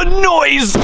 Oh, noise!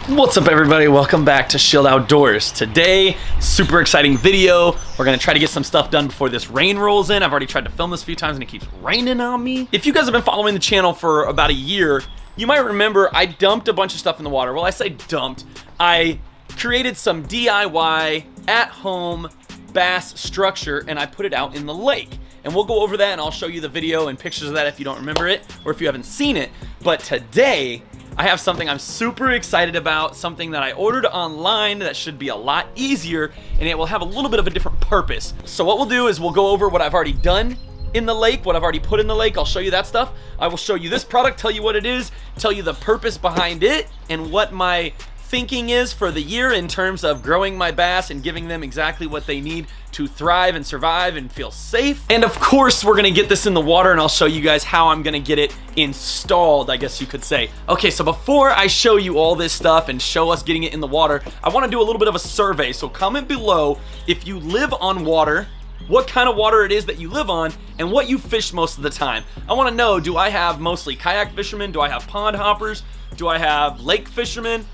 What's up, everybody? Welcome back to Shield Outdoors. Today, super exciting video. We're gonna try to get some stuff done before this rain rolls in. I've already tried to film this a few times and it keeps raining on me. If you guys have been following the channel for about a year, you might remember I dumped a bunch of stuff in the water. Well, I say dumped. I created some DIY at-home bass structure and I put it out in the lake. And we'll go over that and I'll show you the video and pictures of that if you don't remember it or if you haven't seen it. But today, I have something I'm super excited about, something that I ordered online that should be a lot easier and it will have a little bit of a different purpose. So what we'll do is we'll go over what I've already done in the lake, what I've already put in the lake. I'll show you that stuff. I will show you this product, tell you what it is, tell you the purpose behind it and what my thinking is for the year in terms of growing my bass and giving them exactly what they need to thrive and survive and feel safe. And of course, we're gonna get this in the water and I'll show you guys how I'm gonna get it installed, I guess you could say. Okay, so before I show you all this stuff and show us getting it in the water, I wanna do a little bit of a survey. So comment below if you live on water, what kind of water it is that you live on, and what you fish most of the time. I wanna know, do I have mostly kayak fishermen? Do I have pond hoppers? Do I have lake fishermen?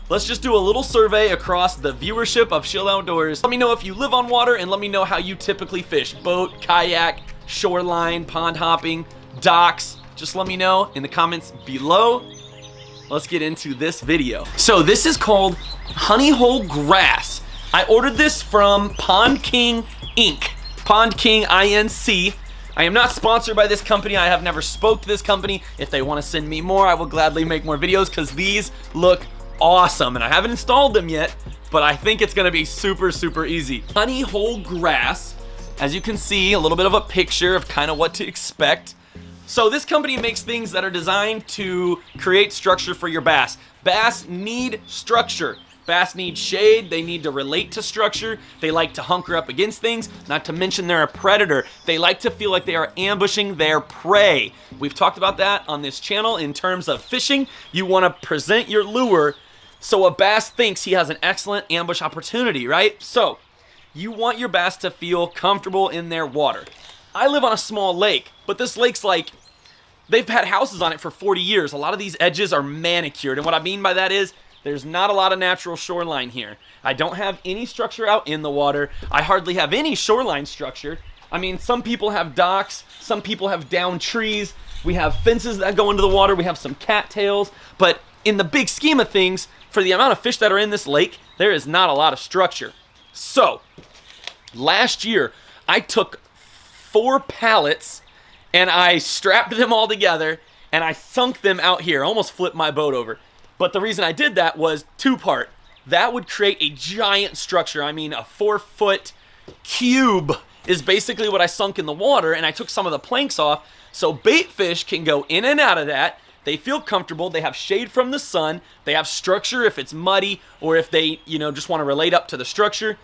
Let's just do a little survey across the viewership of Shield Outdoors. Let me know if you live on water and let me know how you typically fish. Boat, kayak, shoreline, pond hopping, docks. Just let me know in the comments below. Let's get into this video. So this is called Honey Hole Grass. I ordered this from PondKing Inc. PondKing Inc. I am not sponsored by this company. I have never spoke to this company. If they want to send me more, I will gladly make more videos because these look awesome, and I haven't installed them yet, but I think it's gonna be super easy. Honey Hole Grass, as you can see, a little bit of a picture of kind of what to expect. So this company makes things that are designed to create structure for your bass. Bass need structure. Bass need shade, they need to relate to structure, they like to hunker up against things, not to mention they're a predator. They like to feel like they are ambushing their prey. We've talked about that on this channel in terms of fishing. You wanna present your lure so a bass thinks he has an excellent ambush opportunity, right? So, you want your bass to feel comfortable in their water. I live on a small lake, but this lake's like, they've had houses on it for 40 years. A lot of these edges are manicured, and what I mean by that is, there's not a lot of natural shoreline here. I don't have any structure out in the water. I hardly have any shoreline structure. I mean, some people have docks, some people have down trees, we have fences that go into the water, we have some cattails, but in the big scheme of things, for the amount of fish that are in this lake, there is not a lot of structure. So, last year, I took 4 pallets and I strapped them all together and I sunk them out here, almost flipped my boat over. But the reason I did that was two-part. That would create a giant structure. I mean, a 4-foot cube is basically what I sunk in the water, and I took some of the planks off so bait fish can go in and out of that. They feel comfortable, they have shade from the sun, they have structure if it's muddy or if they, just want to relate up to the structure,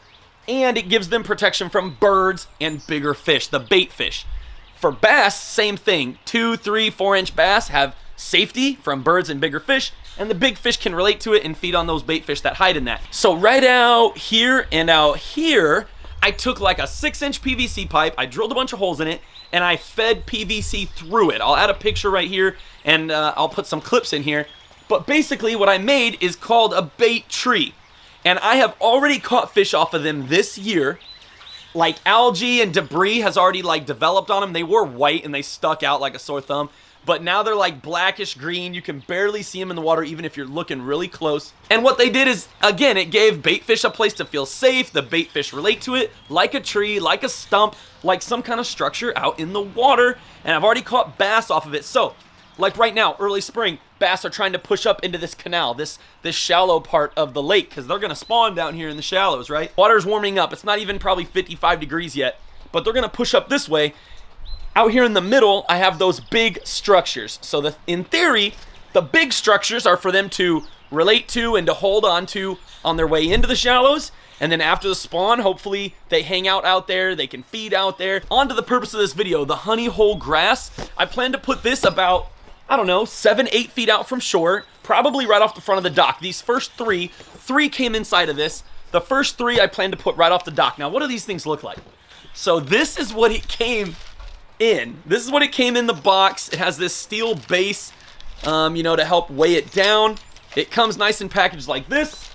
and it gives them protection from birds and bigger fish, the bait fish. For bass, same thing. 2, 3, 4-inch bass have safety from birds and bigger fish, and the big fish can relate to it and feed on those bait fish that hide in that. So right out here and out here, I took like a 6-inch PVC pipe, I drilled a bunch of holes in it, and I fed PVC through it. I'll add a picture right here, and I'll put some clips in here. But basically what I made is called a bait tree. And I have already caught fish off of them this year. Like algae and debris has already developed on them. They were white and they stuck out like a sore thumb. But now they're like blackish green. You can barely see them in the water even if you're looking really close. And what they did is, again, it gave bait fish a place to feel safe. The bait fish relate to it like a tree, like a stump, like some kind of structure out in the water. And I've already caught bass off of it. So, like right now, early spring, bass are trying to push up into this canal, this shallow part of the lake, because they're gonna spawn down here in the shallows, right? Water's warming up. It's not even probably 55 degrees yet, but they're gonna push up this way. Out here in the middle, I have those big structures. So in theory, the big structures are for them to relate to and to hold on to on their way into the shallows. And then after the spawn, hopefully they hang out there, they can feed out there. On to the purpose of this video, the honey hole grass. I plan to put this about, 7-8 feet out from shore, probably right off the front of the dock. These first three came inside of this. The first 3 I plan to put right off the dock. Now, what do these things look like? So this is what it came in. This is what it came in the box. It has this steel base you know, to help weigh it down. It comes nice and packaged like this.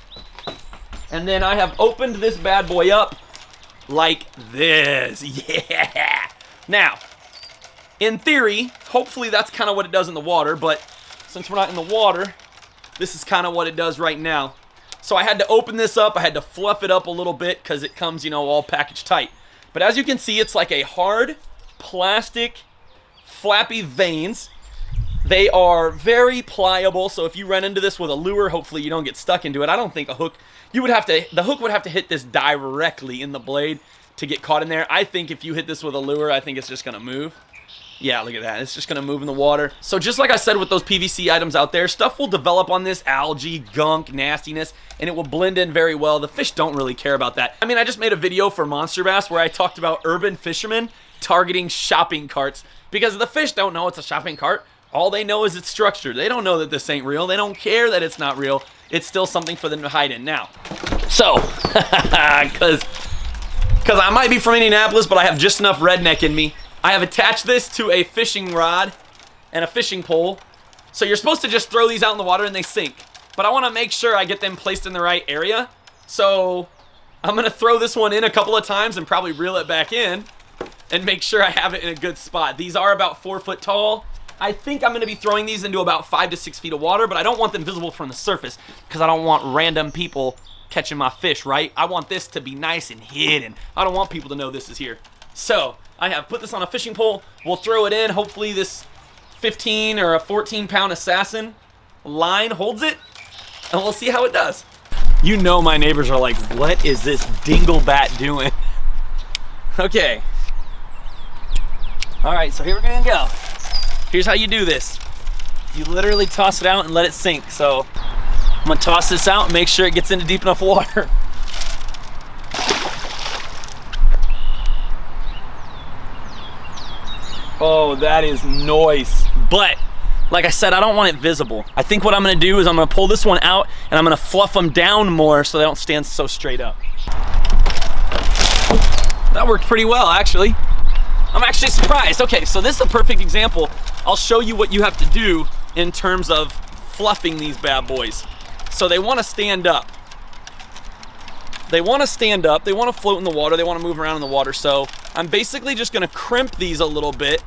And then I have opened this bad boy up like this. Yeah. Now, in theory, hopefully that's kind of what it does in the water, but since we're not in the water, this is kind of what it does right now. So I had to open this up. I had to fluff it up a little bit because it comes, you know, all packaged tight. But as you can see, it's like a hard plastic flappy veins. They are very pliable, so if you run into this with a lure, hopefully you don't get stuck into it. I don't think a hook, the hook would have to hit this directly in the blade to get caught in there. I think if you hit this with a lure, I think it's just gonna move. Yeah, look at that. It's just gonna move in the water. So just like I said with those PVC items out there, stuff will develop on this algae, gunk, nastiness, and it will blend in very well. The fish don't really care about that. I mean, I just made a video for Monster Bass where I talked about urban fishermen targeting shopping carts because the fish don't know it's a shopping cart. All they know is it's structured. They don't know that this ain't real. They don't care that it's not real. It's still something for them to hide in. Now, so, because I might be from Indianapolis, but I have just enough redneck in me, I have attached this to a fishing rod and a fishing pole. So you're supposed to just throw these out in the water and they sink. But I want to make sure I get them placed in the right area. So I'm going to throw this one in a couple of times and probably reel it back in and make sure I have it in a good spot. These are about 4 foot tall. I think I'm going to be throwing these into about 5 to 6 feet of water, but I don't want them visible from the surface because I don't want random people catching my fish, right? I want this to be nice and hidden. I don't want people to know this is here. So I have put this on a fishing pole. We'll throw it in. Hopefully this 15 or a 14-pound assassin line holds it, and we'll see how it does. You know my neighbors are like, what is this dinglebat doing? Okay. All right, so here we're gonna go. Here's how you do this. You literally toss it out and let it sink. So I'm gonna toss this out and make sure it gets into deep enough water. Oh, that is noise. But like I said, I don't want it visible. I think what I'm gonna do is I'm gonna pull this one out and I'm gonna fluff them down more so they don't stand so straight up. That worked pretty well, actually. I'm actually surprised. Okay, so this is a perfect example. I'll show you what you have to do in terms of fluffing these bad boys. So they want to stand up. They want to stand up. They want to float in the water. They want to move around in the water. So I'm basically just going to crimp these a little bit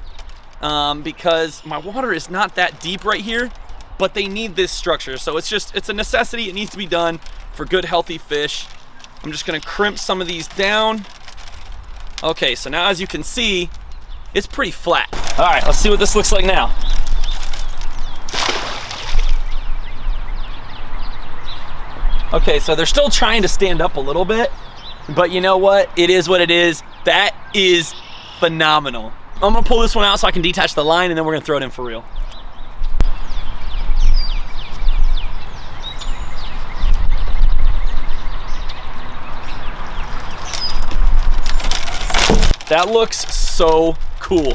because my water is not that deep right here, but they need this structure. So it's a necessity. It needs to be done for good, healthy fish. I'm just going to crimp some of these down. Okay, so now as you can see, it's pretty flat. All right, let's see what this looks like now. Okay, so they're still trying to stand up a little bit, but you know what? It is what it is. That is phenomenal. I'm gonna pull this one out so I can detach the line and then we're gonna throw it in for real. That looks so cool.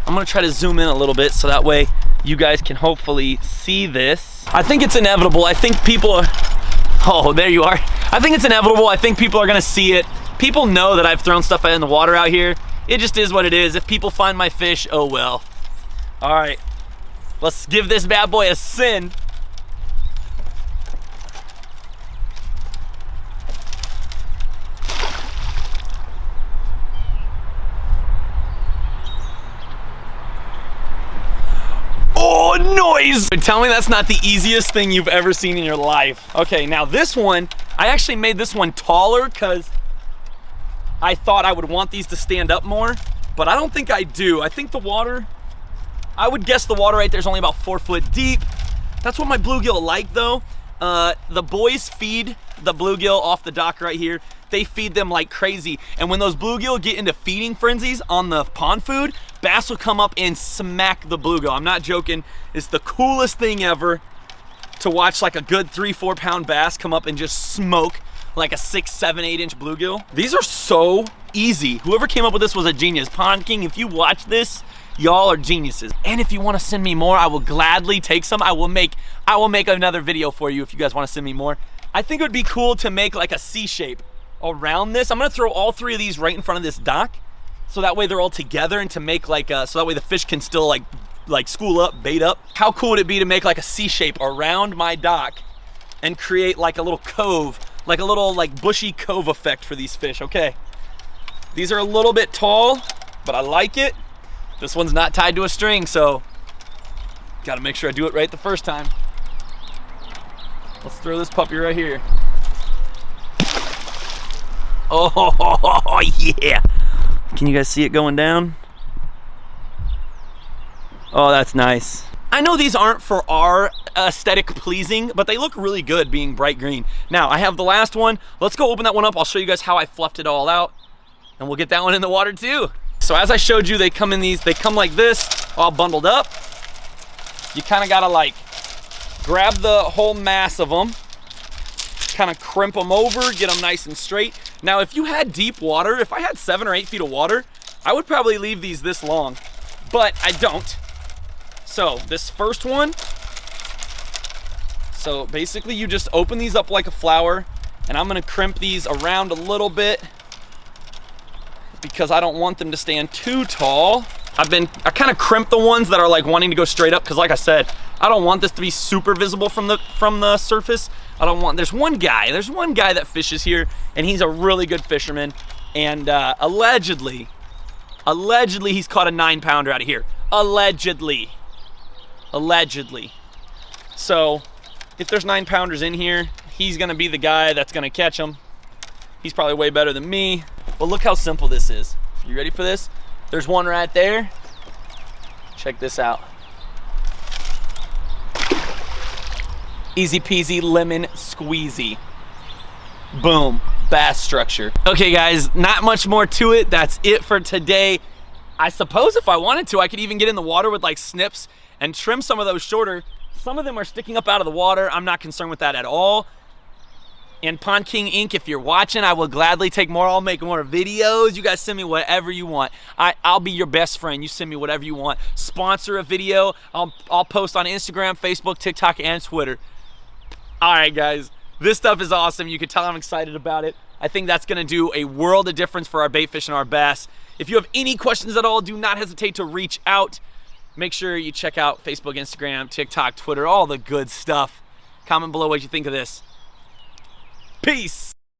I'm gonna try to zoom in a little bit so that way you guys can hopefully see this. I think it's inevitable. I think people are, oh, there you are. I think it's inevitable. I think people are gonna see it. People know that I've thrown stuff in the water out here. It just is what it is. If people find my fish, oh well. All right, let's give this bad boy a send. Oh, noise! Tell me that's not the easiest thing you've ever seen in your life. Okay, now this one, I actually made this one taller because I thought I would want these to stand up more, but I don't think I do. I think the water, I would guess the water right there is only about 4 foot deep. That's what my bluegill like though. The boys feed the bluegill off the dock right here. They feed them like crazy. And when those bluegill get into feeding frenzies on the pond food, bass will come up and smack the bluegill. I'm not joking. It's the coolest thing ever to watch like a good 3-4 pound bass come up and just smoke like a 6, 7, 8 inch bluegill. These are so easy. Whoever came up with this was a genius. PondKing, if you watch this, y'all are geniuses. And if you want to send me more, I will gladly take some. I will make another video for you if you guys want to send me more. I think it would be cool to make like a C shape around this. I'm gonna throw all 3 of these right in front of this dock so that way they're all together and to make like so that way the fish can still like like school up, bait up. How cool would it be to make like a C shape around my dock and create like a little cove, like a little like bushy cove effect for these fish? Okay, these are a little bit tall, but I like it. This one's not tied to a string, so gotta make sure I do it right the first time. Let's throw this puppy right here. Oh yeah! Can you guys see it going down? Oh, that's nice. I know these aren't for our aesthetic pleasing, but they look really good being bright green. Now, I have the last one. Let's go open that one up. I'll show you guys how I fluffed it all out, and we'll get that one in the water too. So as I showed you, they come in these, they come like this, all bundled up. You kind of gotta like grab the whole mass of them, kind of crimp them over, get them nice and straight. Now, if you had deep water, if I had 7 or 8 feet of water, I would probably leave these this long, but I don't. So this first one, so basically you just open these up like a flower, and I'm gonna crimp these around a little bit because I don't want them to stand too tall. I kind of crimp the ones that are like wanting to go straight up, because like I said, I don't want this to be super visible from the surface. I don't want, there's one guy that fishes here, and he's a really good fisherman, and allegedly he's caught a 9-pounder out of here. Allegedly. So if there's 9-pounders in here, he's gonna be the guy that's gonna catch them. He's probably way better than me. But look how simple this is. You ready for this? There's one right there. Check this out. Easy peasy lemon squeezy. Boom, bass structure. Okay guys, not much more to it. That's it for today. I suppose if I wanted to, I could even get in the water with like snips and trim some of those shorter. Some of them are sticking up out of the water. I'm not concerned with that at all. And PondKing Inc., if you're watching, I will gladly take more. I'll make more videos. You guys send me whatever you want. I'll be your best friend. You send me whatever you want. Sponsor a video. I'll post on Instagram, Facebook, TikTok, and Twitter. All right, guys. This stuff is awesome. You can tell I'm excited about it. I think that's gonna do a world of difference for our bait fish and our bass. If you have any questions at all, do not hesitate to reach out. Make sure you check out Facebook, Instagram, TikTok, Twitter, all the good stuff. Comment below what you think of this. Peace.